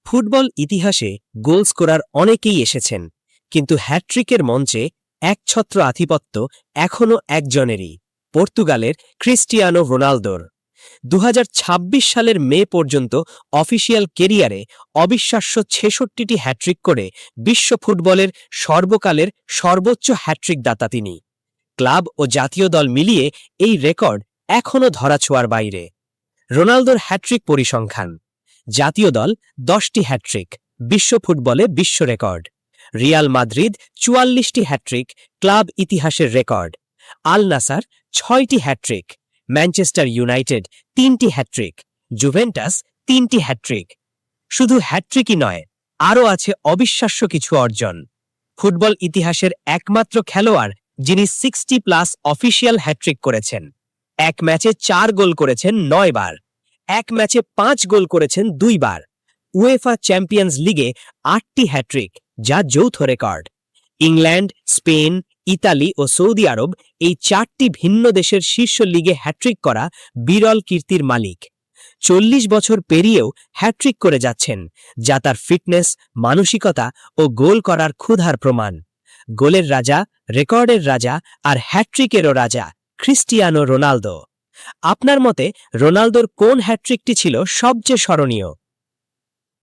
Football ইতিহাসে goal scorer অনেকেই এসেছেন, কিন্তু হ্যাট্রিকের মঞ্চে একছত্র আধিপত্য এখনও একজনেরই, পর্তুগালের ক্রিস্টিয়ানো রোনালদোর। ২০২৬ সালের মে পর্যন্ত অফিসিয়াল কেরিয়ারে অবিশ্বাস্য ৬৬টি হ্যাট্রিক করে বিশ্ব ফুটবলের সর্বকালের সর্বোচ্চ হ্যাট্রিক দাতা তিনি। ক্লাব ও জাতীয় দল মিলিয়ে এই রেকর্ড এখনও ধরাছোঁয়ার বাইরে। রোনালদোর হ্যাট্রিক পরিসংখ্যান: জাতীয় দল ১০টি হ্যাট্রিক, বিশ্ব ফুটবলে বিশ্ব রেকর্ড। রিয়াল মাদ্রিদ ৪৪টি হ্যাট্রিক, ক্লাব ইতিহাসের রেকর্ড। আল নাসার ৬টি হ্যাট্রিক, ম্যানচেস্টার ইউনাইটেড ৩টি হ্যাট্রিক, জুভেন্টাস ৩টি হ্যাট্রিক। শুধু হ্যাট্রিকই নয়, আরও আছে অবিশ্বাস্য কিছু অর্জন। ফুটবল ইতিহাসের একমাত্র খেলোয়াড় যিনি 60+ অফিসিয়াল হ্যাট্রিক করেছেন। এক ম্যাচে ৪ গোল করেছেন ৯ বার, এক ম্যাচে ৫ গোল করেছেন ২ বার। উয়েফা চ্যাম্পিয়ন্স লিগে ৮টি হ্যাট্রিক, যা যৌথ রেকর্ড। ইংল্যান্ড, স্পেন, ইতালি ও সৌদি আরব এই ৪টি ভিন্ন দেশের শীর্ষ লিগে হ্যাট্রিক করা বিরল কীর্তির মালিক। ৪০ বছর পেরিয়েও হ্যাট্রিক করে যাচ্ছেন, যা তার ফিটনেস, মানসিকতা ও গোল করার ক্ষুধার প্রমাণ। গোলের রাজা, রেকর্ডের রাজা আর হ্যাট্রিকেরও রাজা ক্রিস্টিয়ানো রোনালদো। আপনার মতে রোনালদোর কোন হ্যাট্রিকটি ছিল সবচেয়ে স্মরণীয়?